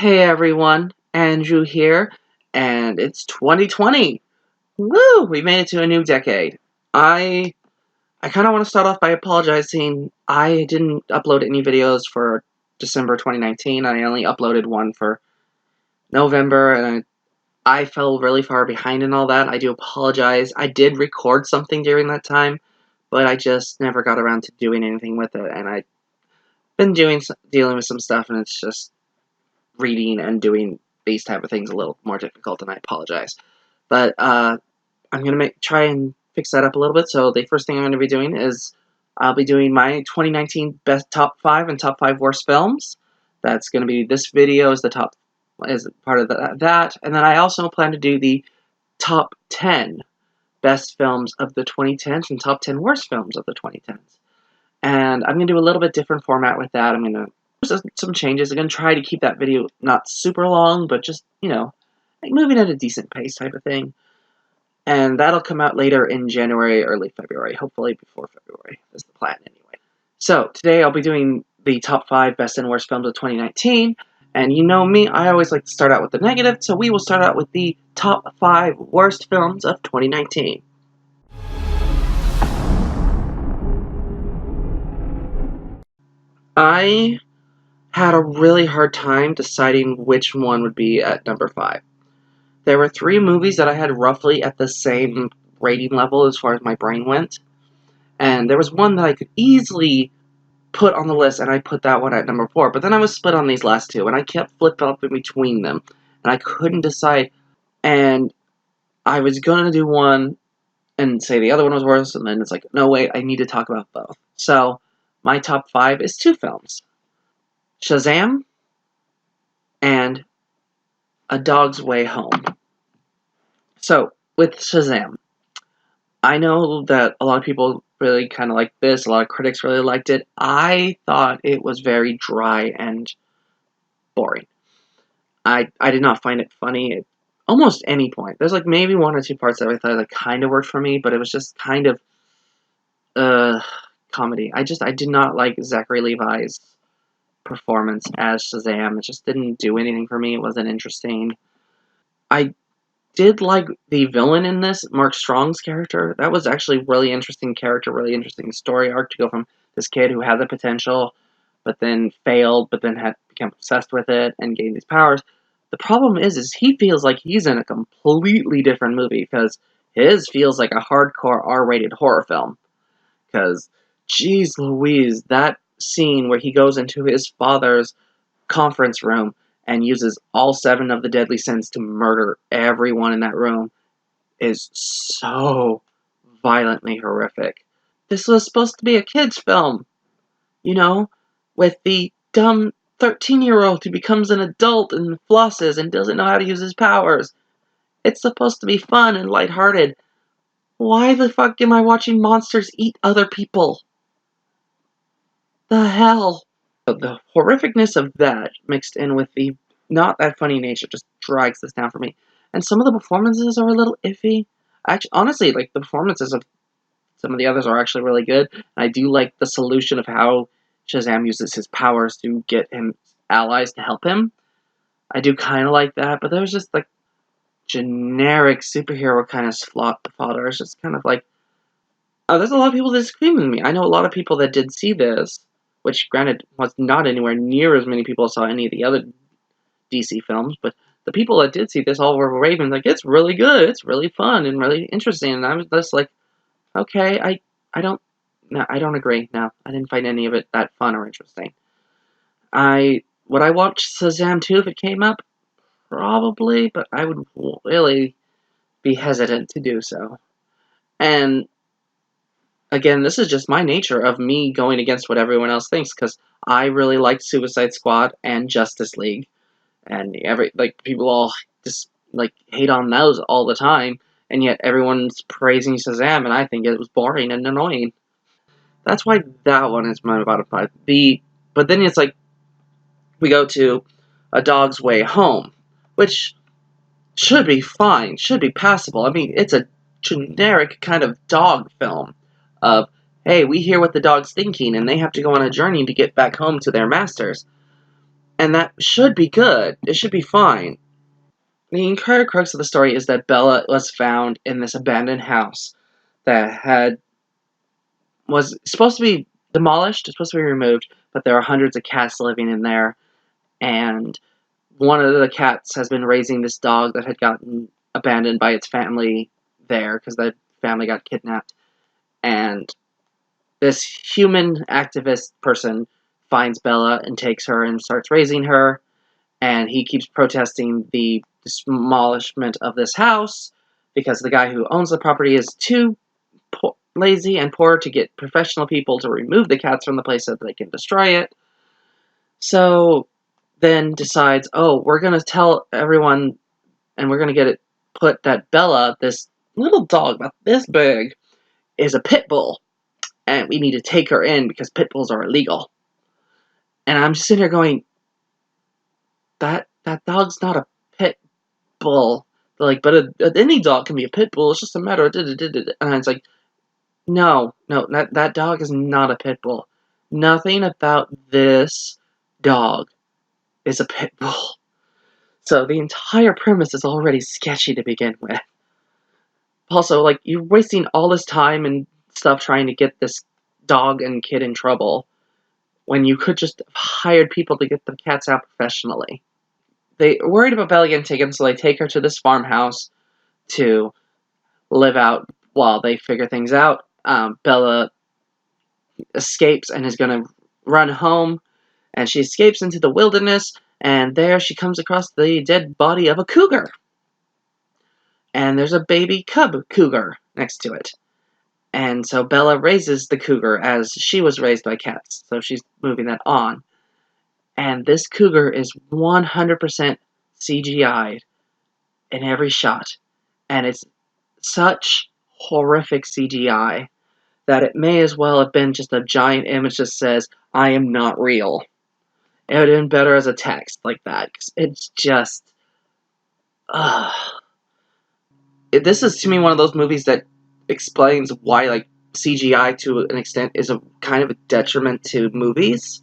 Hey everyone, Andrew here, and it's 2020. Woo! We made it to a new decade. I I kind of want to start off by apologizing. I didn't upload any videos for December 2019. I only uploaded one for November, and I fell really far behind in all that. I do apologize. I did record something during that time, but I just never got around to doing anything with it, and I've been dealing with some stuff, and it's just reading and doing these type of things a little more difficult, and I apologize. But I'm gonna try and fix that up a little bit. So the first thing I'm gonna be doing is I'll be doing my 2019 best top 5 and top 5 worst films. That's gonna be this video is the top is part of that, and then I also plan to do the top 10 best films of the 2010s and top 10 worst films of the 2010s. And I'm gonna do a little bit different format with that. I'm gonna some changes. I'm gonna try to keep that video not super long, but just like moving at a decent pace type of thing. And that'll come out later in January, early February, hopefully before February. Is the plan anyway. So today I'll be doing the top 5 best and worst films of 2019. And you know me, I always like to start out with the negative, so we will start out with the top 5 worst films of 2019. I had a really hard time deciding which one would be at number 5. There were 3 movies that I had roughly at the same rating level as far as my brain went, and there was one that I could easily put on the list, and I put that one at number 4, but then I was split on these last 2, and I kept flip-flopping between them, and I couldn't decide, and I was going to do one and say the other one was worse, and then it's like, no, wait, I need to talk about both. So, my top 5 is 2 films. Shazam and A Dog's Way Home. So, with Shazam, I know that a lot of people really kind of like this, a lot of critics really liked it. I thought it was very dry and boring. I did not find it funny at almost any point. There's like maybe 1 or 2 parts that I thought like kind of worked for me, but it was just kind of uh comedy. I did not like Zachary Levi's performance as Shazam. It just didn't do anything for me. It wasn't interesting. I did like the villain in this, Mark Strong's character. That was actually really interesting character, really interesting story arc to go from this kid who had the potential, but then failed, but then had become obsessed with it and gained these powers. The problem is he feels like he's in a completely different movie because his feels like a hardcore R-rated horror film. Because, geez Louise, that scene where he goes into his father's conference room and uses all 7 of the deadly sins to murder everyone in that room is so violently horrific. This was supposed to be a kid's film, you know, with the dumb 13-year-old who becomes an adult and flosses and doesn't know how to use his powers. It's supposed to be fun and lighthearted. Why the fuck am I watching monsters eat other people? The hell? The horrificness of that mixed in with the not that funny nature just drags this down for me. And some of the performances are a little iffy. Actually, honestly, like the performances of some of the others are actually really good. And I do like the solution of how Shazam uses his powers to get him allies to help him. I do kind of like that, but there's just like generic superhero kind of slot fodder. It's just kind of like, oh, there's a lot of people that disagree with me. I know a lot of people that did see this, which granted was not anywhere near as many people saw any of the other DC films, but the people that did see this all were raving like it's really good, it's really fun and really interesting. And I was just like, okay, I don't no, I don't agree. No, I didn't find any of it that fun or interesting. Would I watch Shazam 2 if it came up? Probably, but I would really be hesitant to do so. And again, this is just my nature of me going against what everyone else thinks, because I really liked Suicide Squad and Justice League, and people all just like hate on those all the time, and yet everyone's praising Shazam, and I think it was boring and annoying. That's why that one is my bottom 5. But then it's like we go to A Dog's Way Home, which should be fine, should be passable. I mean, it's a generic kind of dog film of, hey, we hear what the dog's thinking, and they have to go on a journey to get back home to their masters. And that should be good. It should be fine. The entire crux of the story is that Bella was found in this abandoned house that was supposed to be demolished, it's supposed to be removed, but there are hundreds of cats living in there, and one of the cats has been raising this dog that had gotten abandoned by its family there because the family got kidnapped. And this human activist person finds Bella and takes her and starts raising her, and he keeps protesting the demolishment of this house because the guy who owns the property is too lazy and poor to get professional people to remove the cats from the place so that they can destroy it. So then decides, oh, we're going to tell everyone and we're going to get it put that Bella, this little dog about this big, is a pit bull. And we need to take her in because pit bulls are illegal. And I'm just sitting here going, that dog's not a pit bull. Like, but any dog can be a pit bull. It's just a matter of and it's like, no, that dog is not a pit bull. Nothing about this dog is a pit bull. So the entire premise is already sketchy to begin with. Also, like, you're wasting all this time and stuff trying to get this dog and kid in trouble when you could just have hired people to get the cats out professionally. They worried about Bella getting taken, so they take her to this farmhouse to live out while they figure things out. Bella escapes and is going to run home, and she escapes into the wilderness, and there she comes across the dead body of a cougar. And there's a baby cub cougar next to it. And so Bella raises the cougar as she was raised by cats, so she's moving that on. And this cougar is 100% CGI'd in every shot. And it's such horrific CGI that it may as well have been just a giant image that says, I am not real. It would have been better as a text like that, because it's just... This is, to me, one of those movies that explains why, like, CGI, to an extent, is a kind of a detriment to movies.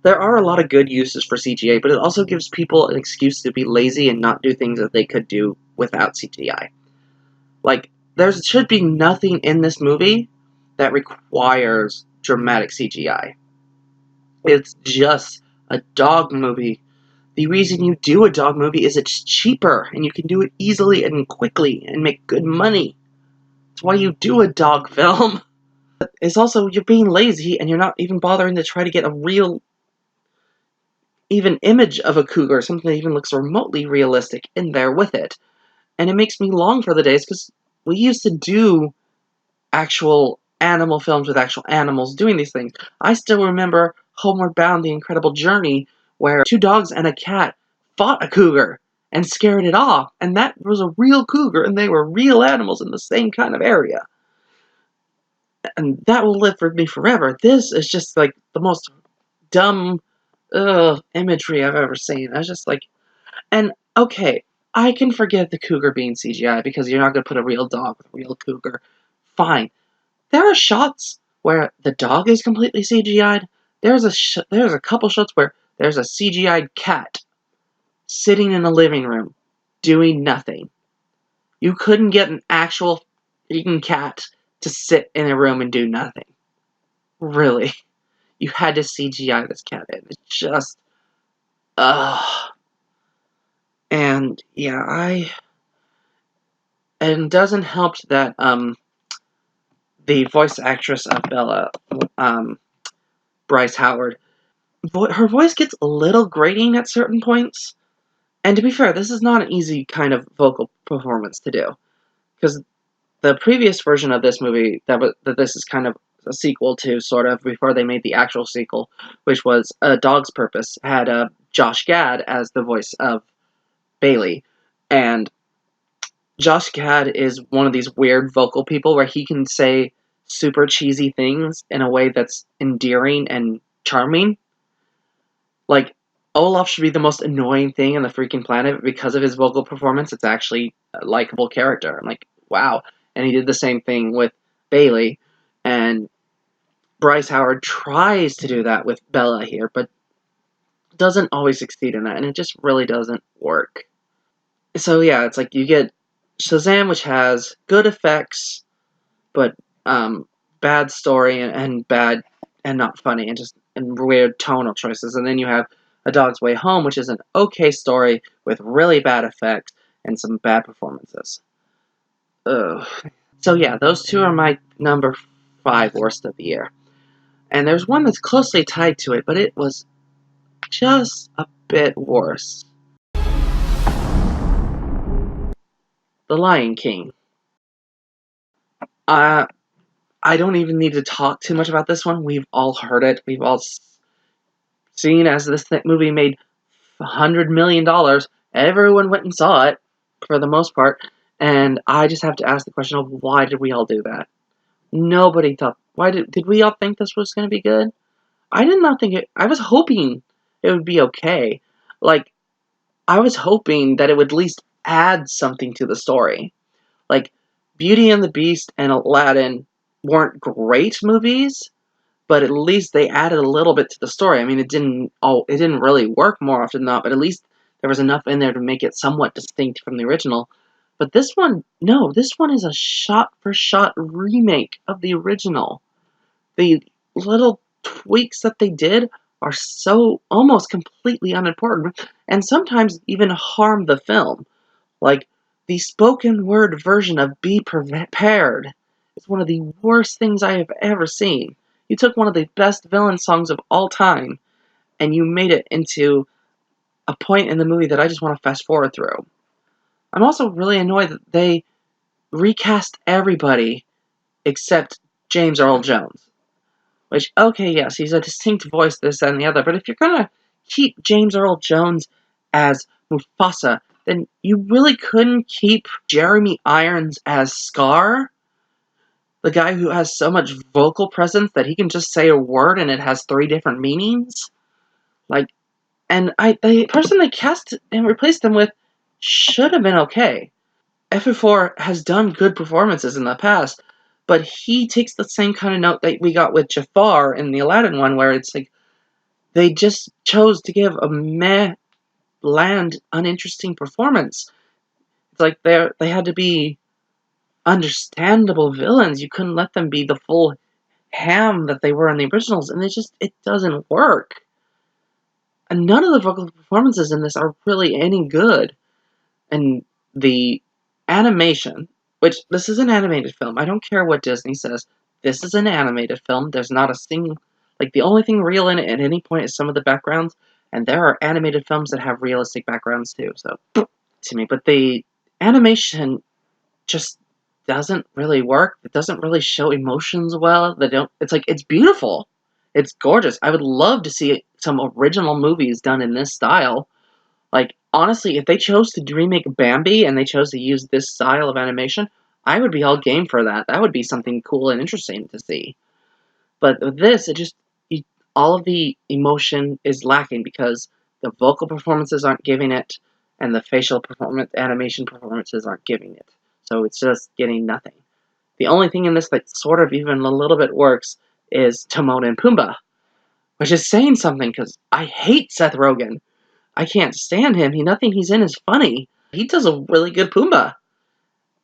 There are a lot of good uses for CGI, but it also gives people an excuse to be lazy and not do things that they could do without CGI. Like, there should be nothing in this movie that requires dramatic CGI. It's just a dog movie. The reason you do a dog movie is it's cheaper, and you can do it easily and quickly and make good money. That's why you do a dog film. It's also, you're being lazy, and you're not even bothering to try to get a real even image of a cougar, something that even looks remotely realistic in there with it. And it makes me long for the days, because we used to do actual animal films with actual animals doing these things. I still remember Homeward Bound, The Incredible Journey, where two dogs and a cat fought a cougar and scared it off, and that was a real cougar, and they were real animals in the same kind of area. And that will live for me forever. This is just like the most dumb imagery I've ever seen. I was just like, and okay, I can forget the cougar being CGI because you're not going to put a real dog with a real cougar. Fine. There are shots where the dog is completely CGI'd. There's a couple shots where there's a CGI'd cat sitting in a living room doing nothing. You couldn't get an actual freaking cat to sit in a room and do nothing. Really. You had to CGI this cat in. It's just... ugh. And, yeah, and it doesn't help that, the voice actress of Bella, Bryce Howard, her voice gets a little grating at certain points. And to be fair, this is not an easy kind of vocal performance to do. Because the previous version of this movie, that this is kind of a sequel to, sort of, before they made the actual sequel, which was A Dog's Purpose, had Josh Gad as the voice of Bailey. And Josh Gad is one of these weird vocal people where he can say super cheesy things in a way that's endearing and charming. Like, Olaf should be the most annoying thing on the freaking planet, but because of his vocal performance, it's actually a likable character. I'm like, wow. And he did the same thing with Bailey, and Bryce Howard tries to do that with Bella here, but doesn't always succeed in that, and it just really doesn't work. So yeah, it's like you get Shazam, which has good effects, but bad story and bad and not funny and weird tonal choices. And then you have A Dog's Way Home, which is an okay story with really bad effects and some bad performances. Ugh. So yeah, those two are my number 5 worst of the year. And there's one that's closely tied to it, but it was just a bit worse. The Lion King. I don't even need to talk too much about this one. We've all heard it. We've all seen as this movie made $100 million. Everyone went and saw it, for the most part. And I just have to ask the question of why did we all do that? Nobody thought. Why did we all think this was going to be good? I did not think it. I was hoping it would be okay. Like, I was hoping that it would at least add something to the story. Like, Beauty and the Beast and Aladdin weren't great movies, but at least they added a little bit to the story. I mean, it didn't really work more often than not, but at least there was enough in there to make it somewhat distinct from the original. But this one, no, this one is a shot-for-shot remake of the original. The little tweaks that they did are so almost completely unimportant, and sometimes even harm the film. Like, the spoken word version of Be Prepared is one of the worst things I have ever seen. You took one of the best villain songs of all time, and you made it into a point in the movie that I just want to fast forward through. I'm also really annoyed that they recast everybody except James Earl Jones. Which, okay, yes, he's a distinct voice, this and the other, but if you're gonna keep James Earl Jones as Mufasa, then you really couldn't keep Jeremy Irons as Scar? The guy who has so much vocal presence that he can just say a word and it has 3 different meanings? Like, and the person they cast and replaced him with should have been okay. FF4 has done good performances in the past, but he takes the same kind of note that we got with Jafar in the Aladdin one, where it's like, they just chose to give a meh, bland, uninteresting performance. It's like they had to be understandable villains. You couldn't let them be the full ham that they were in the originals, and it doesn't work. And none of the vocal performances in this are really any good. And the animation, which this is an animated film. I don't care what Disney says. This is an animated film. There's not a single, like, the only thing real in it at any point is some of the backgrounds, and there are animated films that have realistic backgrounds too. So, to me, but the animation just doesn't really work. It doesn't really show emotions well. It's like, it's beautiful. It's gorgeous. I would love to see some original movies done in this style. Like, honestly, if they chose to remake Bambi and they chose to use this style of animation, I would be all game for that. That would be something cool and interesting to see. But with this, all of the emotion is lacking because the vocal performances aren't giving it, and the facial animation performances aren't giving it. So it's just getting nothing. The only thing in this that sort of even a little bit works is Timon and Pumbaa, which is saying something because I hate Seth Rogen. I can't stand him. Nothing he's in is funny. He does a really good Pumbaa.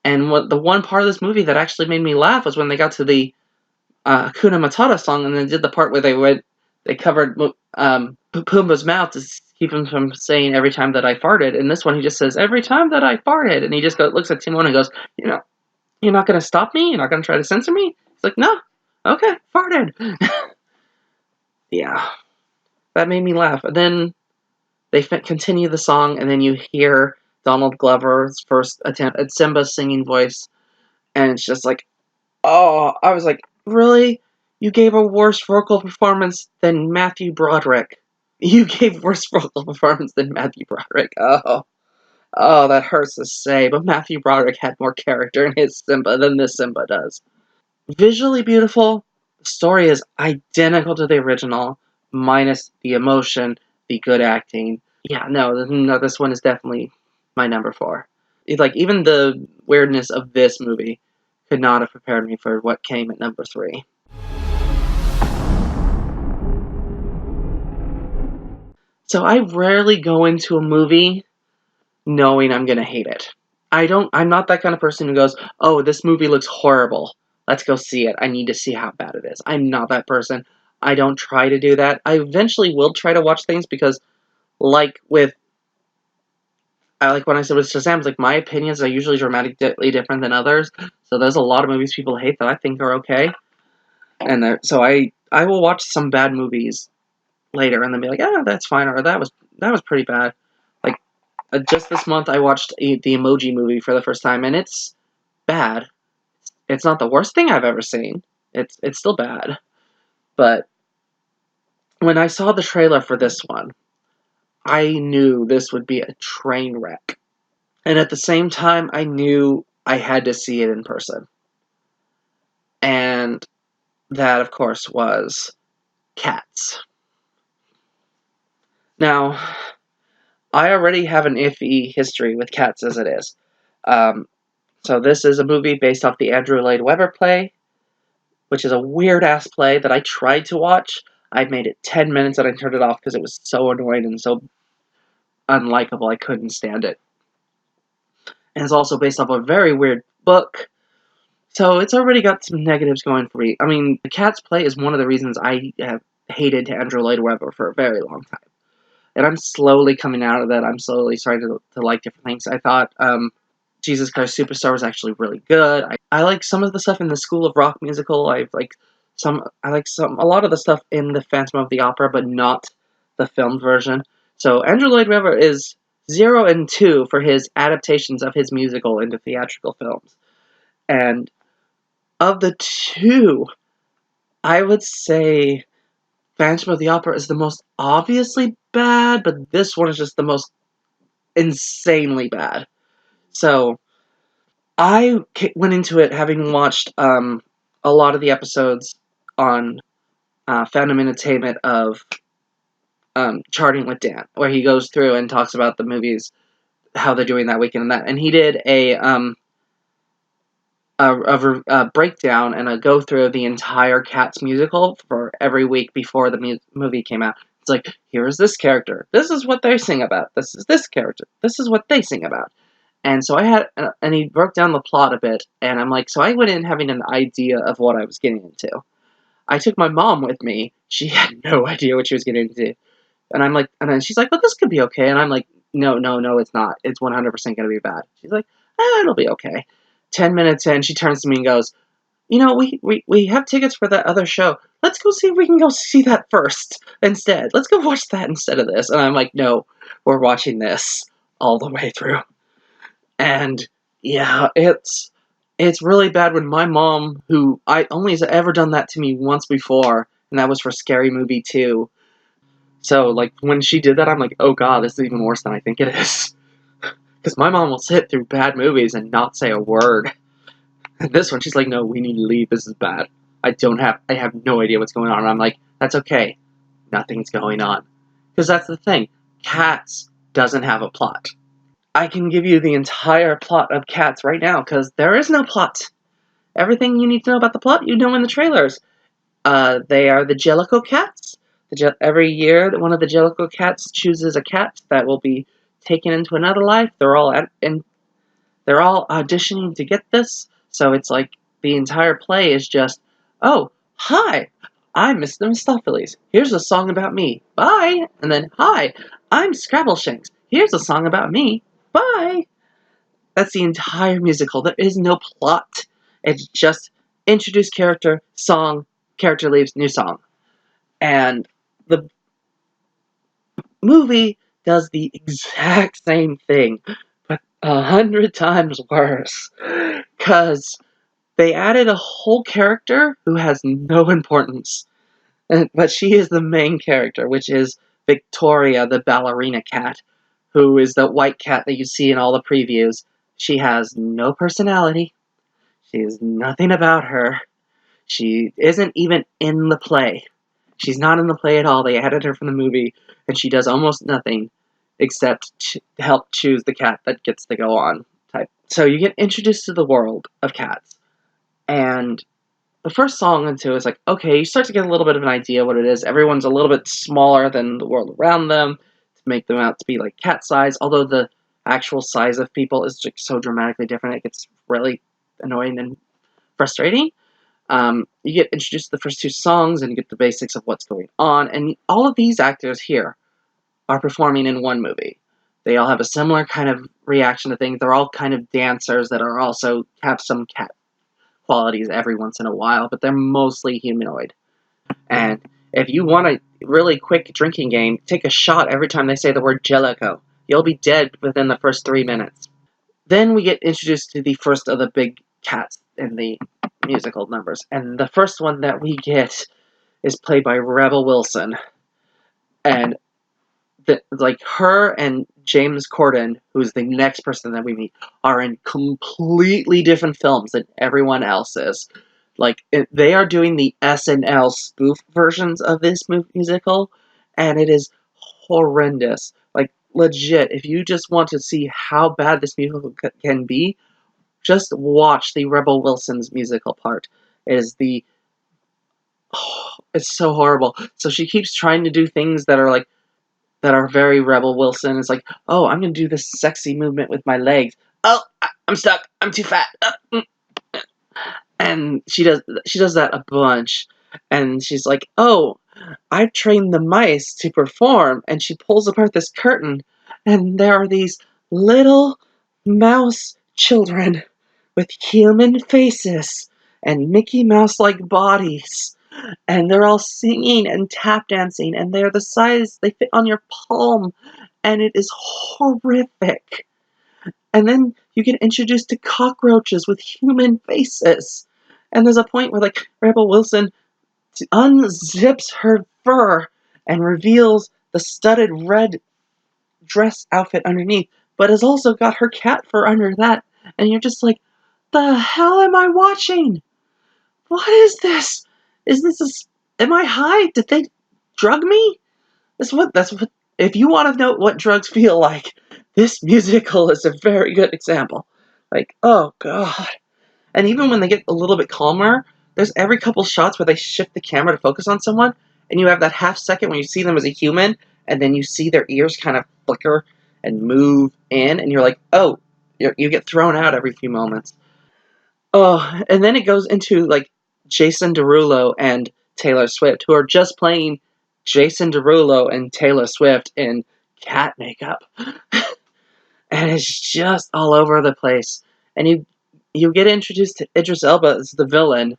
And the one part of this movie that actually made me laugh was when they got to the Hakuna Matata song and then did the part where they covered Pumbaa's mouth to keep him from saying every time that I farted. And this one he just says, every time that I farted. And he just looks at Timon and goes, you're not going to stop me? You're not going to try to censor me? He's like, no. Okay, farted. Yeah. That made me laugh. And then they continue the song, and then you hear Donald Glover's first attempt at Simba's singing voice, and it's just like, oh, I was like, really? You gave a worse vocal performance than Matthew Broderick. You gave worse vocal performance than Matthew Broderick. Oh, that hurts to say, but Matthew Broderick had more character in his Simba than this Simba does. Visually beautiful, the story is identical to the original, minus the emotion, the good acting. Yeah, no, this one is definitely my number 4. Even the weirdness of this movie could not have prepared me for what came at number 3. So I rarely go into a movie knowing I'm gonna hate it. I'm not that kind of person who goes, oh, this movie looks horrible. Let's go see it. I need to see how bad it is. I'm not that person. I don't try to do that. I eventually will try to watch things because, like like when I said with Shazam, like my opinions are usually dramatically different than others. So there's a lot of movies people hate that I think are okay, and so I will watch some bad movies later and then be like, ah, that's fine, or that was pretty bad. Like just this month, I watched the Emoji Movie for the first time, and it's bad. It's not the worst thing I've ever seen. It's still bad, but when I saw the trailer for this one, I knew this would be a train wreck. And at the same time, I knew I had to see it in person. And that, of course, was Cats. Now, I already have an iffy history with Cats as it is. So this is a movie based off the Andrew Lloyd Webber play, which is a weird-ass play that I tried to watch. I made it 10 minutes and I turned it off because it was so annoying and so unlikable. I couldn't stand it. And it's also based off a very weird book. So it's already got some negatives going for me. I mean, the Cats play is one of the reasons I have hated Andrew Lloyd Webber for a very long time. And I'm slowly coming out of that. I'm slowly starting to like different things. I thought Jesus Christ Superstar was actually really good. I like some of the stuff in the School of Rock musical. I like a lot of the stuff in the Phantom of the Opera, but not the filmed version. So Andrew Lloyd Webber is 0 and 2 for his adaptations of his musical into theatrical films. And of the two, I would say Phantom of the Opera is the most obviously bad, but this one is just the most insanely bad. So I went into it having watched a lot of the episodes on Fandom Entertainment of Charting with Dan, where he goes through and talks about the movies, how they're doing that weekend and that. And he did a breakdown and a go through of the entire Cats musical for every week before the movie came out. It's like, here's this character. This is what they sing about. This is this character. This is what they sing about. And so and he broke down the plot a bit, and I'm like, so I went in having an idea of what I was getting into. I took my mom with me. She had no idea what she was getting into. And I'm like, and then she's like, well, this could be okay. And I'm like, no, it's not. It's 100% going to be bad. She's like, it'll be okay. 10 minutes in, she turns to me and goes, you know, we have tickets for that other show. Let's go see if we can go see that first instead. Let's go watch that instead of this. And I'm like, no, we're watching this all the way through. And yeah, it's really bad when my mom, who I only has ever done that to me once before, and that was for Scary Movie 2. So, like, when she did that, I'm like, oh god, this is even worse than I think it is. Because my mom will sit through bad movies and not say a word. And this one, she's like, no, we need to leave, this is bad. I have no idea what's going on. And I'm like, that's okay. Nothing's going on. Because that's the thing. Cats doesn't have a plot. I can give you the entire plot of Cats right now, because there is no plot. Everything you need to know about the plot, you know in the trailers. They are the Jellicle Cats. Every year, one of the Jellicle Cats chooses a cat that will be taken into another life. They're all auditioning to get this. So it's like the entire play is just, oh, hi, I'm Mr. Mistopheles. Here's a song about me. Bye. And then, hi, I'm Scrabbleshanks. Here's a song about me. Bye. That's the entire musical. There is no plot. It's just introduce character, song, character leaves, new song. And the movie does the exact same thing, but 100 times worse. Because they added a whole character who has no importance. But she is the main character, which is Victoria, the ballerina cat, who is the white cat that you see in all the previews. She has no personality. She is nothing about her. She isn't even in the play. She's not in the play at all. They added her from the movie, and she does almost nothing except help choose the cat that gets to go on type. So you get introduced to the world of cats, and the first song into is like, okay, you start to get a little bit of an idea what it is. Everyone's a little bit smaller than the world around them. make them out to be like cat size, although the actual size of people is just so dramatically different, it gets really annoying and frustrating. You get introduced to the first two songs, and you get the basics of what's going on, and all of these actors here are performing in one movie. They all have a similar kind of reaction to things. They're all kind of dancers that are also have some cat qualities every once in a while, but they're mostly humanoid. And if you want a really quick drinking game, take a shot every time they say the word Jellicoe. You'll be dead within the first 3 minutes. Then we get introduced to the first of the big cats in the musical numbers. And the first one that we get is played by Rebel Wilson. And like her and James Corden, who's the next person that we meet, are in completely different films than everyone else is. Like, they are doing the SNL spoof versions of this musical, and it is horrendous. Like, legit, if you just want to see how bad this musical can be, just watch the Rebel Wilson's musical part. It is it's so horrible. So she keeps trying to do things that are very Rebel Wilson. It's like, oh, I'm gonna do this sexy movement with my legs. Oh, I'm stuck. I'm too fat. And she does that a bunch. And she's like, oh, I've trained the mice to perform. And she pulls apart this curtain, and there are these little mouse children with human faces and Mickey Mouse-like bodies. And they're all singing and tap dancing, and they're the size, they fit on your palm, and it is horrific. And then you get introduced to cockroaches with human faces. And there's a point where, like, Rebel Wilson unzips her fur and reveals the studded red dress outfit underneath, but has also got her cat fur under that. And you're just like, the hell am I watching? What is this? Is this am I high? Did they drug me? That's what, if you want to know what drugs feel like, this musical is a very good example. Like, oh god. And even when they get a little bit calmer, there's every couple shots where they shift the camera to focus on someone, and you have that half second when you see them as a human, and then you see their ears kind of flicker and move in, and you're like, oh, you get thrown out every few moments. Oh, and then it goes into, like, Jason Derulo and Taylor Swift, who are just playing Jason Derulo and Taylor Swift in cat makeup. And it's just all over the place. And you get introduced to Idris Elba as the villain,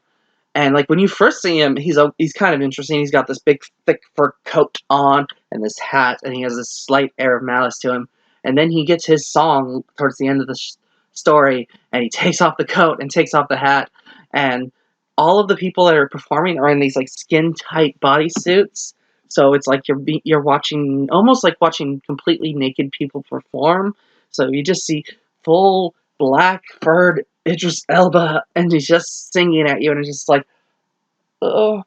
and like when you first see him, he's kind of interesting. He's got this big thick fur coat on and this hat, and he has this slight air of malice to him. And then he gets his song towards the end of the story, and he takes off the coat and takes off the hat, and all of the people that are performing are in these like skin tight bodysuits. So it's like you're watching, almost like watching completely naked people perform. So you just see full black furred Idris Elba, and he's just singing at you, and it's just like, no.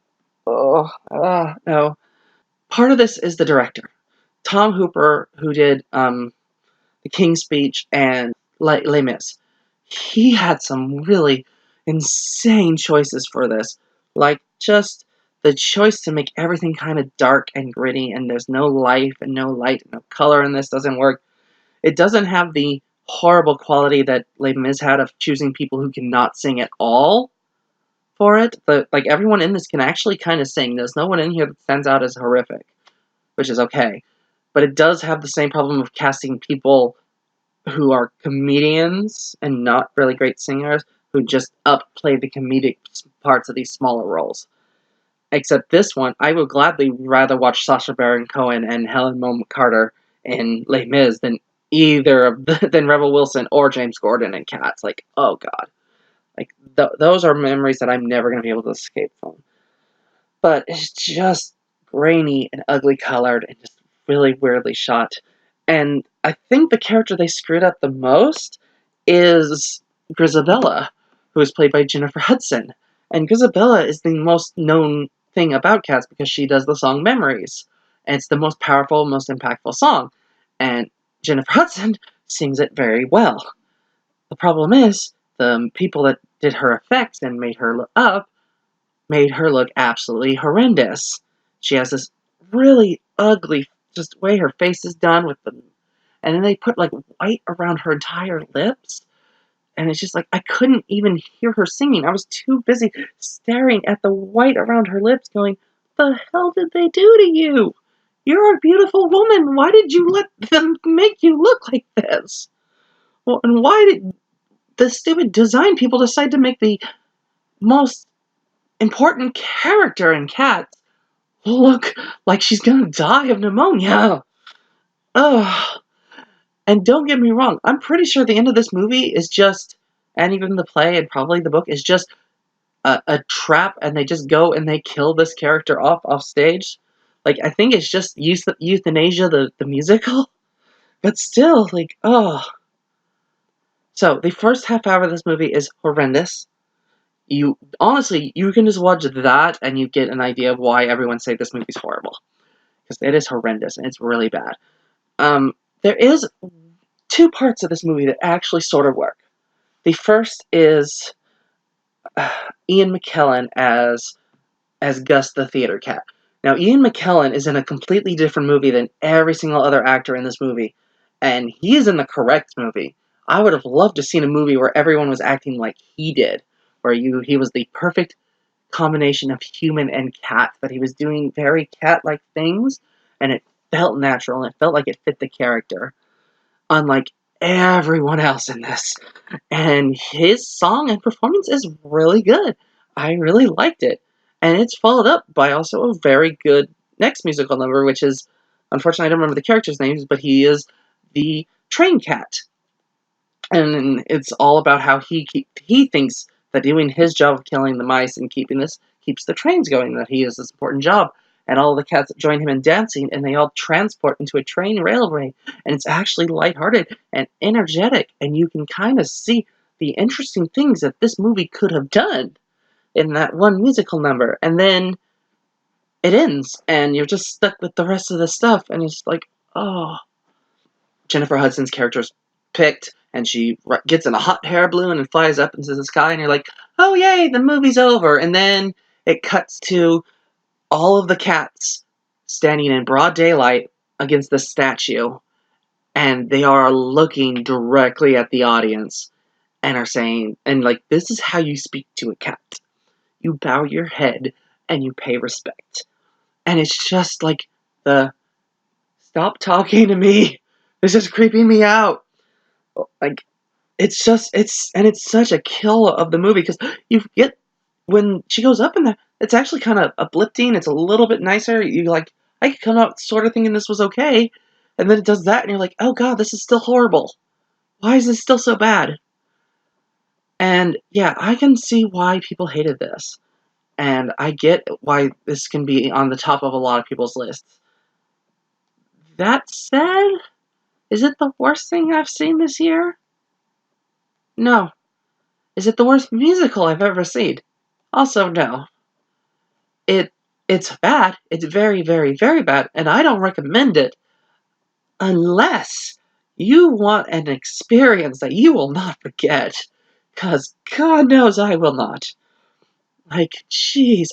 Part of this is the director, Tom Hooper, who did The King's Speech and Les Mis. He had some really insane choices for this, like just the choice to make everything kind of dark and gritty, and there's no life and no light and no color in this doesn't work. It doesn't have the horrible quality that Les Mis had of choosing people who cannot sing at all for it. Like, everyone in this can actually kind of sing. There's no one in here that stands out as horrific, which is okay. But it does have the same problem of casting people who are comedians and not really great singers who just upplay the comedic parts of these smaller roles. Except this one, I would gladly rather watch Sacha Baron Cohen and Helen Bonham Carter in Les Mis than than Rebel Wilson or James Corden in Cats. Like, oh god. Like, those are memories that I'm never going to be able to escape from. But it's just grainy and ugly colored and just really weirdly shot. And I think the character they screwed up the most is Grizabella, who is played by Jennifer Hudson. And Grizabella is the most known thing about Cats because she does the song Memories. And it's the most powerful, most impactful song. And Jennifer Hudson sings it very well. The problem is, the people that did her effects and made her look absolutely horrendous. She has this really ugly just the way her face is done with the, and then they put like white around her entire lips. And it's just like, I couldn't even hear her singing. I was too busy staring at the white around her lips going, the hell did they do to you? You're a beautiful woman. Why did you let them make you look like this? Well, and why did the stupid design people decide to make the most important character in Cats look like she's gonna die of pneumonia? Ugh. And don't get me wrong, I'm pretty sure the end of this movie is just, and even the play and probably the book, is just a trap, and they just go and they kill this character off stage. Like, I think it's just Euthanasia, the musical. But still, like, oh. So, the first half hour of this movie is horrendous. Honestly, you can just watch that and you get an idea of why everyone say this movie's horrible. Because it is horrendous, and it's really bad. There is two parts of this movie that actually sort of work. The first is Ian McKellen as Gus the theater cat. Now, Ian McKellen is in a completely different movie than every single other actor in this movie, and he is in the correct movie. I would have loved to have seen a movie where everyone was acting like he did, where he was the perfect combination of human and cat, that he was doing very cat-like things, and it felt natural, and it felt like it fit the character, unlike everyone else in this. And his song and performance is really good. I really liked it. And it's followed up by also a very good next musical number, which is, unfortunately, I don't remember the characters' names, but he is the train cat. And it's all about how he thinks that doing his job of killing the mice and keeping this keeps the trains going, that he has this important job. And all the cats join him in dancing, and they all transport into a train railway. And it's actually lighthearted and energetic, and you can kind of see the interesting things that this movie could have done in that one musical number. And then it ends, and you're just stuck with the rest of the stuff, and it's like, oh. Jennifer Hudson's character is picked, and she gets in a hot air balloon and flies up into the sky, and you're like, oh yay, the movie's over. And then it cuts to all of the cats standing in broad daylight against the statue, and they are looking directly at the audience and are saying, and like, this is how you speak to a cat. You bow your head and you pay respect. And it's just like stop talking to me. This is creeping me out. Like, it's such a kill of the movie, because you get, when she goes up in there, it's actually kind of uplifting. It's a little bit nicer. You like, I could come out sort of thinking this was okay, and then it does that, and you're like, oh god, this is still horrible. Why is this still so bad? And yeah, I can see why people hated this, and I get why this can be on the top of a lot of people's lists. That said, is it the worst thing I've seen this year? No. Is it the worst musical I've ever seen? Also, no. It's bad. It's very, very, very bad, and I don't recommend it unless you want an experience that you will not forget. Because God knows I will not. Like, jeez,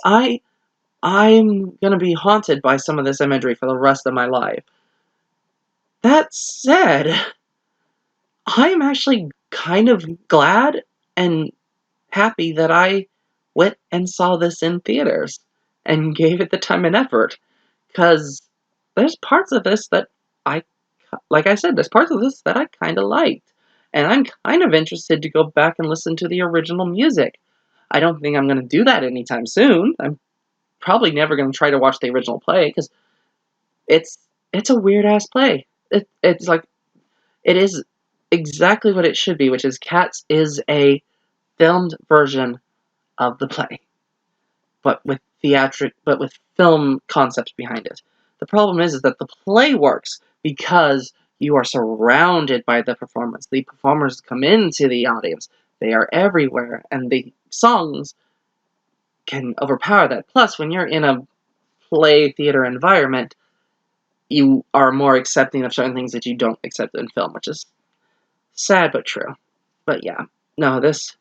I'm gonna be haunted by some of this imagery for the rest of my life. That said, I'm actually kind of glad and happy that I went and saw this in theaters and gave it the time and effort, because there's parts of this that like I said, there's parts of this that I kind of liked, and I'm kind of interested to go back and listen to the original music. I don't think I'm going to do that anytime soon. I'm probably never going to try to watch the original play, because it's a weird ass play. It's like, it is exactly what it should be, which is Cats is a filmed version of the play, but with film concepts behind it. The problem is that the play works because you are surrounded by the performers. The performers come into the audience. They are everywhere, and the songs can overpower that. Plus, when you're in a play theater environment, you are more accepting of certain things that you don't accept in film, which is sad but true. But yeah, no, this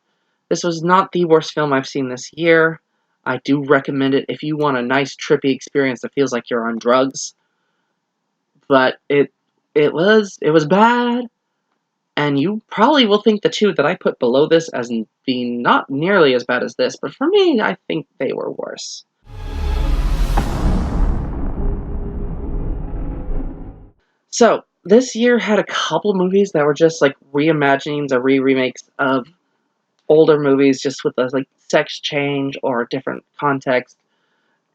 was not the worst film I've seen this year. I do recommend it if you want a nice, trippy experience that feels like you're on drugs. but it was bad, and you probably will think the two that I put below this as being not nearly as bad as this, but for me, I think they were worse. So, this year had a couple movies that were just like reimaginings or remakes of older movies, just with a like sex change or a different context.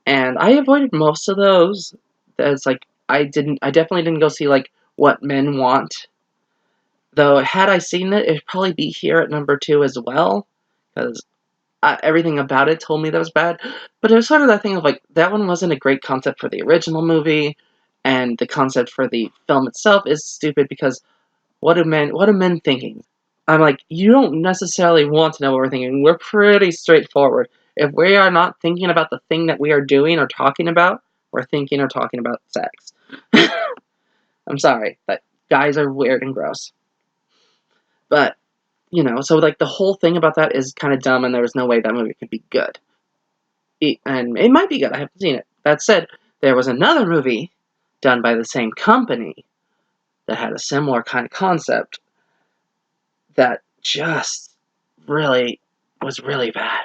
And I avoided most of those. It's like I definitely didn't go see like What Men Want. Though had I seen it, it'd probably be here at number 2 as well, because everything about it told me that was bad. But it was sort of that thing of like that one wasn't a great concept for the original movie, and the concept for the film itself is stupid because what are men thinking? I'm like, you don't necessarily want to know what we're thinking. We're pretty straightforward. If we are not thinking about the thing that we are doing or talking about, we're thinking or talking about sex. I'm sorry, but guys are weird and gross. But, so like the whole thing about that is kind of dumb, and there was no way that movie could be good. And it might be good, I haven't seen it. That said, there was another movie done by the same company that had a similar kind of concept that just really was really bad.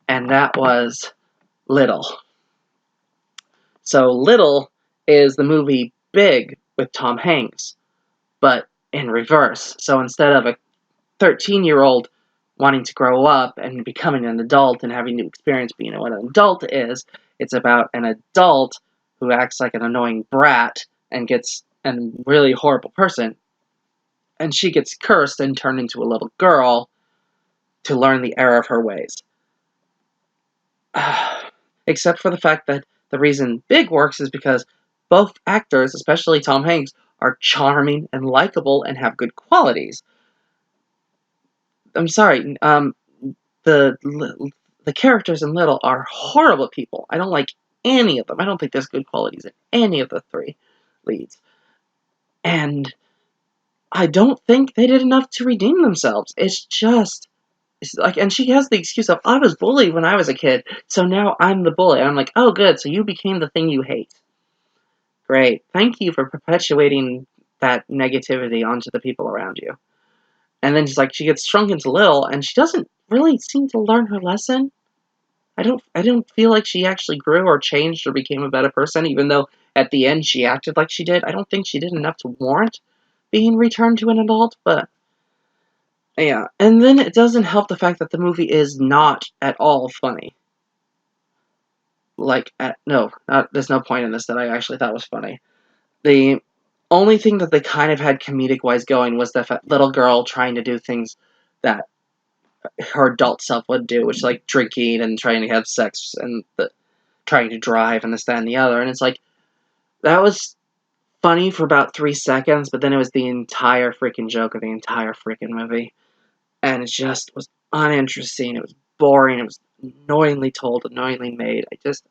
And that was Little. So Little is the movie Big with Tom Hanks, but in reverse. So instead of a 13-year-old wanting to grow up and becoming an adult and having to experience being what an adult is, it's about an adult who acts like an annoying brat and gets a really horrible person. And she gets cursed and turned into a little girl to learn the error of her ways. Except for the fact that the reason Big works is because both actors, especially Tom Hanks, are charming and likable and have good qualities. I'm sorry, the characters in Little are horrible people. I don't like any of them. I don't think there's good qualities in any of the three leads. And I don't think they did enough to redeem themselves. It's like, and she has the excuse of, I was bullied when I was a kid, so now I'm the bully. And I'm like, oh, good, so you became the thing you hate. Great. Thank you for perpetuating that negativity onto the people around you. And then she gets shrunk into Little, and she doesn't really seem to learn her lesson. I don't feel like she actually grew or changed or became a better person, even though at the end she acted like she did. I don't think she did enough to warrant being returned to an adult, but yeah. And then it doesn't help the fact that the movie is not at all funny. There's no point in this that I actually thought was funny. The only thing that they kind of had comedic-wise going was the little girl trying to do things that her adult self would do, which is like drinking and trying to have sex and trying to drive and this, that, and the other. And it's like, that was funny for about 3 seconds, but then it was the entire freaking joke of the entire freaking movie. And it just was uninteresting. It was boring. It was annoyingly told, annoyingly made.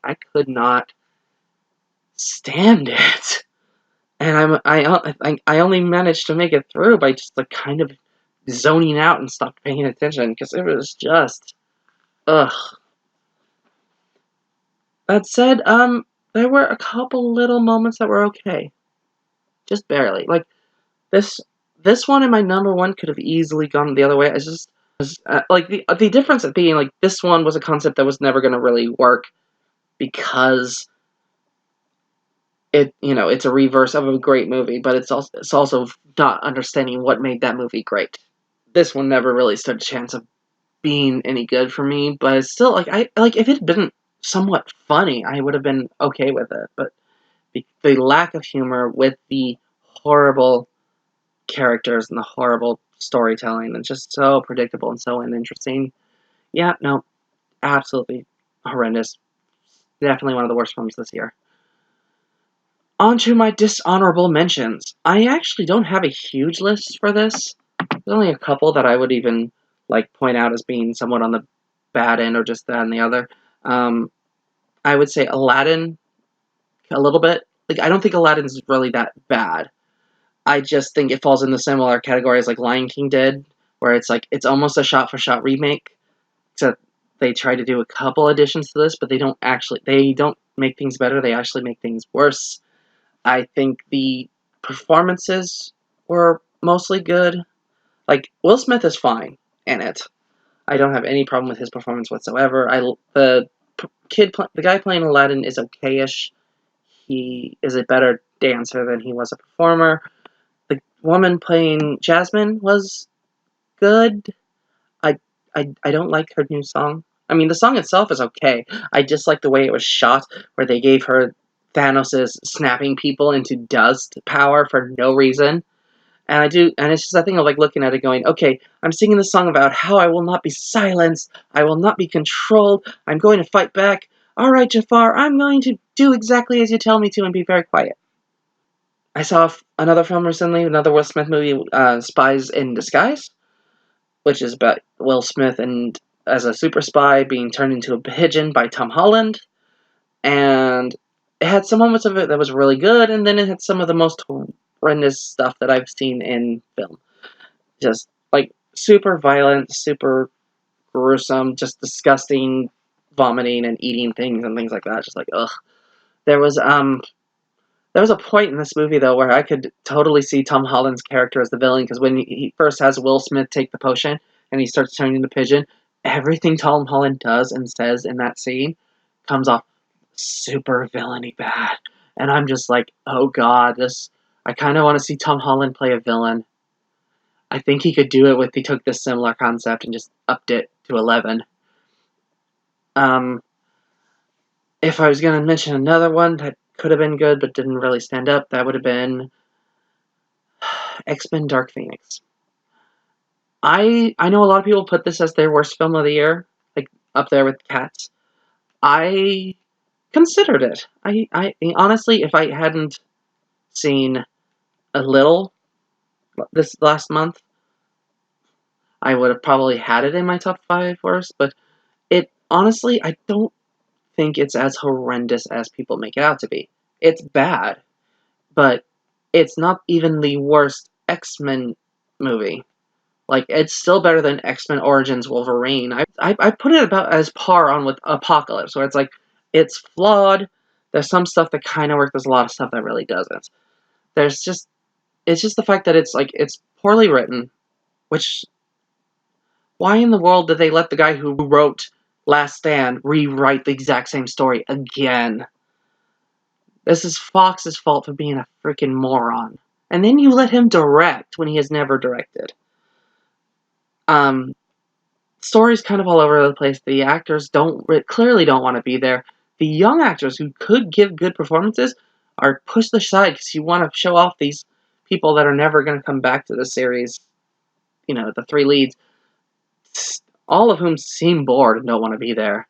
I could not stand it. And I only managed to make it through by just like kind of zoning out and stopped paying attention because it was just, ugh. That said, there were a couple little moments that were okay, just barely. Like this one and my number one could have easily gone the other way. I just like the difference of being like this one was a concept that was never going to really work because it's a reverse of a great movie, but it's also not understanding what made that movie great. This one never really stood a chance of being any good for me, but it's still like if it had been somewhat funny, I would have been okay with it. But the lack of humor with the horrible characters and the horrible storytelling and just so predictable and so uninteresting. Yeah, no, absolutely horrendous. Definitely one of the worst films this year. On to my dishonorable mentions. I actually don't have a huge list for this. There's only a couple that I would even point out as being somewhat on the bad end or just that and the other. I would say Aladdin a little bit. Like, I don't think Aladdin's really that bad. I just think it falls in the similar category as Lion King did, where it's almost a shot-for-shot remake, except they try to do a couple additions to this, but they don't make things better, they actually make things worse. I think the performances were mostly good. Like, Will Smith is fine in it. I don't have any problem with his performance whatsoever. The guy playing Aladdin is okayish. He is a better dancer than he was a performer. The woman playing Jasmine was good. I don't like her new song. I mean, the song itself is okay. I just like the way it was shot, where they gave her Thanos' snapping people into dust power for no reason. And it's just a thing of like looking at it going, okay, I'm singing this song about how I will not be silenced, I will not be controlled, I'm going to fight back. Alright, Jafar, I'm going to do exactly as you tell me to and be very quiet. I saw another film recently, another Will Smith movie, Spies in Disguise, which is about Will Smith and as a super spy being turned into a pigeon by Tom Holland. And it had some moments of it that was really good, and then it had some of the most horrendous stuff that I've seen in film. Just like super violent, super gruesome, just disgusting vomiting and eating things and things like that. Just like ugh. There was um there was a point in this movie though where I could totally see Tom Holland's character as the villain, because when he first has Will Smith take the potion and he starts turning into pigeon, everything Tom Holland does and says in that scene comes off super villainy bad. And I'm just like, oh god, this I kind of want to see Tom Holland play a villain. I think he could do it if he took this similar concept and just upped it to 11. Um, if I was going to mention another one that could have been good but didn't really stand up, that would have been X-Men Dark Phoenix. I know a lot of people put this as their worst film of the year, like up there with Cats. I considered it. I honestly, if I hadn't seen a little this last month, I would have probably had it in my top 5 worst, but it honestly, I don't think it's as horrendous as people make it out to be. It's bad, but it's not even the worst X-Men movie. Like, it's still better than X-Men Origins Wolverine. I put it about as par on with Apocalypse, where it's like, it's flawed. There's some stuff that kind of works. There's a lot of stuff that really doesn't. It's just the fact that it's poorly written, which, why in the world did they let the guy who wrote Last Stand rewrite the exact same story again? This is Fox's fault for being a freaking moron. And then you let him direct when he has never directed. Story's kind of all over the place. The actors clearly don't want to be there. The young actors who could give good performances are pushed aside because you want to show off these people that are never going to come back to the series. You know, the 3 leads, all of whom seem bored and don't want to be there.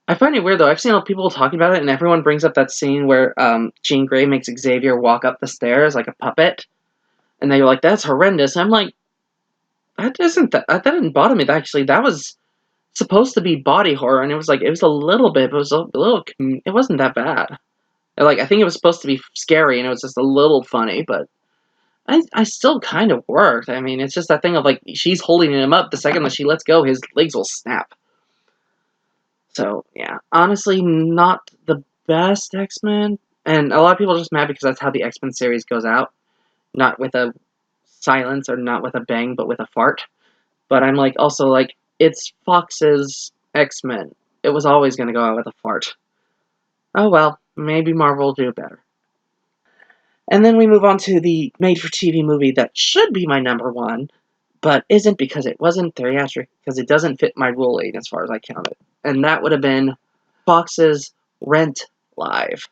I find it weird though. I've seen people talking about it, and everyone brings up that scene where Jean Grey makes Xavier walk up the stairs like a puppet, and they're like, "That's horrendous." I'm like, that didn't bother me. Actually, that was supposed to be body horror, and it was a little bit, but it wasn't that bad. Like, I think it was supposed to be scary, and it was just a little funny, but I still kind of worked. I mean, it's just that thing of like, she's holding him up. The second that she lets go, his legs will snap. So, yeah. Honestly, not the best X-Men. And a lot of people are just mad because that's how the X-Men series goes out. Not with a silence or not with a bang, but with a fart. But I'm like, also like, it's Fox's X-Men. It was always going to go out with a fart. Oh well, maybe Marvel will do better. And then we move on to the made-for-TV movie that should be my number 1, but isn't because it wasn't theatric, because it doesn't fit my ruling as far as I count it. And that would have been Fox's Rent Live.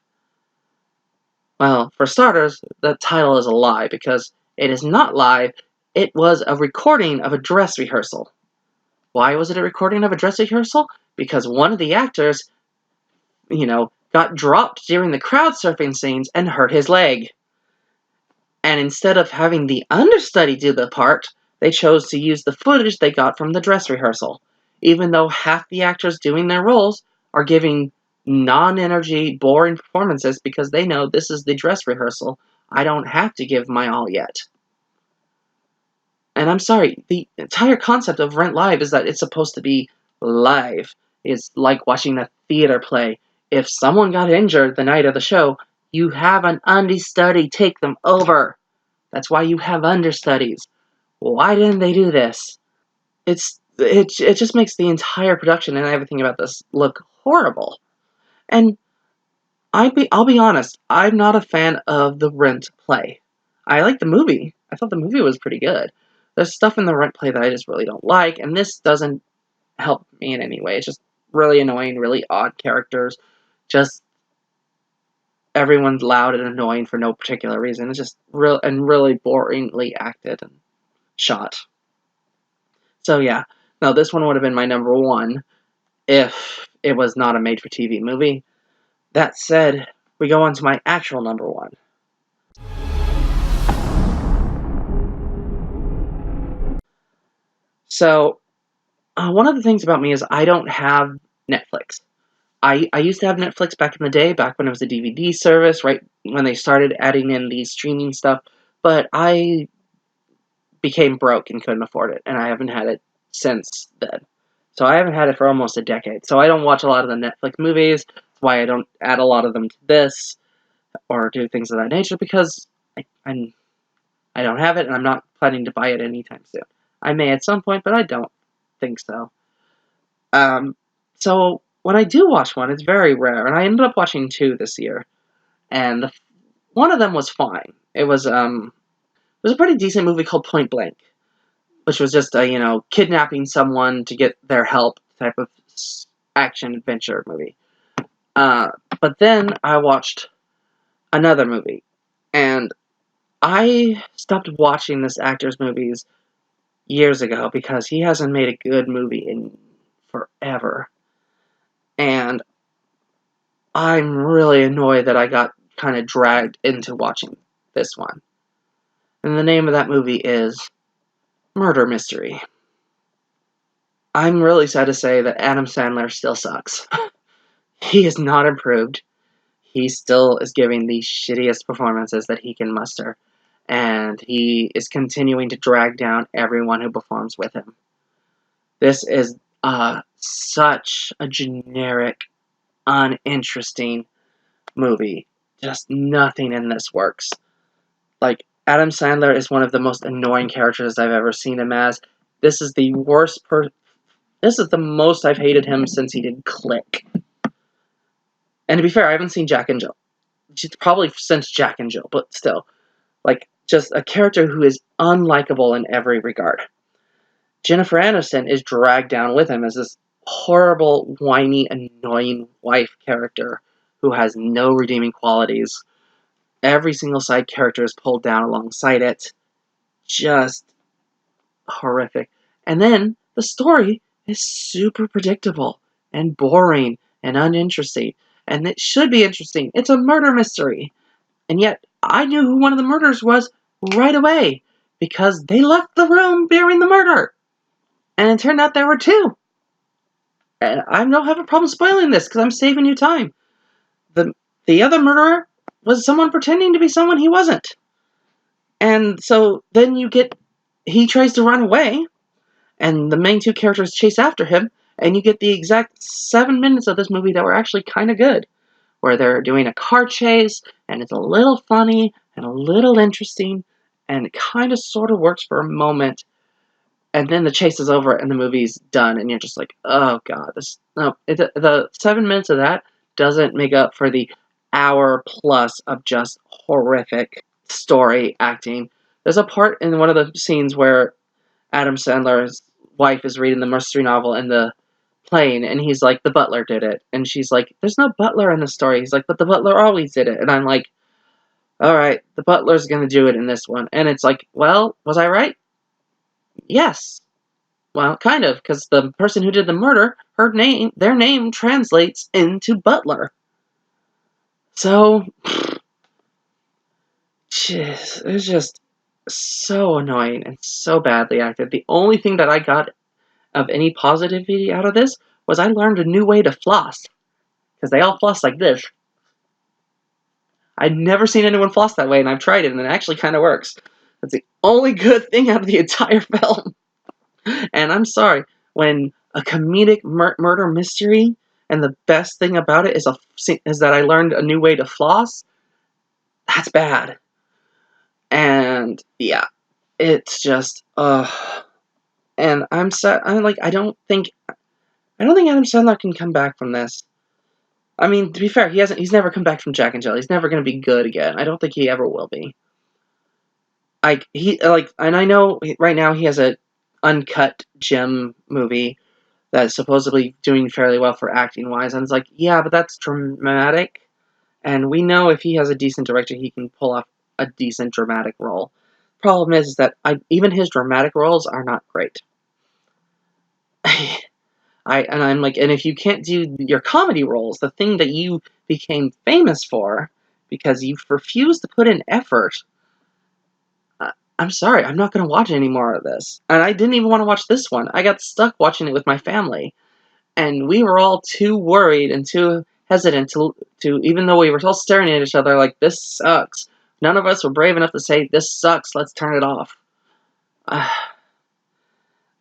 Well, for starters, the title is a lie, because it is not live. It was a recording of a dress rehearsal. Why was it a recording of a dress rehearsal? Because one of the actors, got dropped during the crowd surfing scenes and hurt his leg. And instead of having the understudy do the part, they chose to use the footage they got from the dress rehearsal, even though half the actors doing their roles are giving non-energy, boring performances because they know this is the dress rehearsal. I don't have to give my all yet. And I'm sorry, the entire concept of Rent Live is that it's supposed to be live. It's like watching a theater play. If someone got injured the night of the show, You have an understudy take them over. That's why you have understudies. Why didn't they do this? It just makes the entire production and everything about this look horrible. And I'll be honest, I'm not a fan of the Rent play. I like the movie. I thought the movie was pretty good. There's stuff in the Rent play that I just really don't like, and this doesn't help me in any way. It's just really annoying, really odd characters. Just everyone's loud and annoying for no particular reason. It's just really boringly acted and shot. So yeah, no, this one would have been my number one if it was not a made-for-TV movie. That said, we go on to my actual number one. So, one of the things about me is I don't have Netflix. I used to have Netflix back in the day, back when it was a DVD service, right when they started adding in the streaming stuff, but I became broke and couldn't afford it, and I haven't had it since then. So I haven't had it for almost a decade. So I don't watch a lot of the Netflix movies. That's why I don't add a lot of them to this or do things of that nature, because I don't have it, and I'm not planning to buy it anytime soon. I may at some point, but I don't think so. So when I do watch one, it's very rare, and I ended up watching two this year, and one of them was fine. It was a pretty decent movie called Point Blank, which was just a kidnapping someone to get their help type of action adventure movie. But then I watched another movie, and I stopped watching this actor's movies years ago because he hasn't made a good movie in forever. And I'm really annoyed that I got kind of dragged into watching this one. And the name of that movie is Murder Mystery. I'm really sad to say that Adam Sandler still sucks. He has not improved. He still is giving the shittiest performances that he can muster. And he is continuing to drag down everyone who performs with him. This is such a generic, uninteresting movie. Just nothing in this works. Like, Adam Sandler is one of the most annoying characters I've ever seen him as. This is the worst This is the most I've hated him since he did Click. And to be fair, I haven't seen Jack and Jill. Probably since Jack and Jill, but still. Like, just a character who is unlikable in every regard. Jennifer Aniston is dragged down with him as this horrible, whiny, annoying wife character who has no redeeming qualities. Every single side character is pulled down alongside it. Just horrific. And then the story is super predictable and boring and uninteresting. And it should be interesting. It's a murder mystery. And yet, I knew who one of the murderers was right away because they left the room during the murder. And it turned out there were two. And I don't have a problem spoiling this because I'm saving you time. The other murderer was someone pretending to be someone he wasn't. And so then he tries to run away, and the main two characters chase after him, and you get the exact 7 minutes of this movie that were actually kind of good, where they're doing a car chase, and it's a little funny, and a little interesting, and it kind of sort of works for a moment, and then the chase is over, and the movie's done, and you're just like, oh god, the 7 minutes of that doesn't make up for the hour plus of just horrific story acting. There's a part in one of the scenes where Adam Sandler's wife is reading the mystery novel in the plane, and he's like, the butler did it. And she's like, there's no butler in the story. He's like, but the butler always did it. And I'm like, alright, the butler's gonna do it in this one. And it's like, well, was I right? Yes. Well, kind of, because the person who did the murder, their name translates into butler. So, jeez, it was just so annoying and so badly acted. The only thing that I got of any positivity out of this was I learned a new way to floss. Because they all floss like this. I'd never seen anyone floss that way, and I've tried it, and it actually kind of works. That's the only good thing out of the entire film. And I'm sorry, when a comedic murder mystery, and the best thing about it is that I learned a new way to floss, That's bad. And yeah, it's just and I'm sad. I'm like I don't think Adam Sandler can come back from this. I mean, to be fair, he's never come back from Jack and Jill. He's never going to be good again. I don't think he ever will be. And I know right now he has a uncut gem movie that's supposedly doing fairly well for acting wise, and it's like, yeah, but that's dramatic, and we know if he has a decent director, he can pull off a decent dramatic role. Problem is that even his dramatic roles are not great. I'm like, and if you can't do your comedy roles, the thing that you became famous for, because you've refused to put in effort, I'm sorry, I'm not going to watch any more of this. And I didn't even want to watch this one. I got stuck watching it with my family, and we were all too worried and too hesitant to even though we were all staring at each other like, this sucks. None of us were brave enough to say, this sucks, let's turn it off.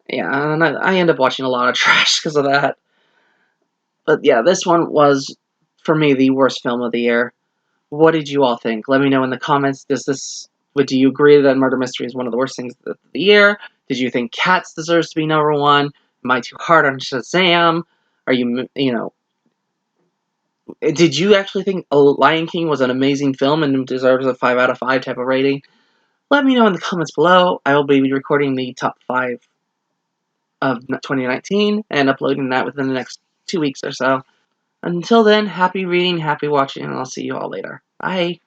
Yeah, and I end up watching a lot of trash because of that. But yeah, this one was, for me, the worst film of the year. What did you all think? Let me know in the comments. Do you agree that Murder Mystery is one of the worst things of the year? Did you think Cats deserves to be number one? Am I too hard on Shazam? Are did you actually think Lion King was an amazing film and deserves a 5 out of 5 type of rating? Let me know in the comments below. I will be recording the top 5 of 2019 and uploading that within the next 2 weeks or so. Until then, happy reading, happy watching, and I'll see you all later. Bye!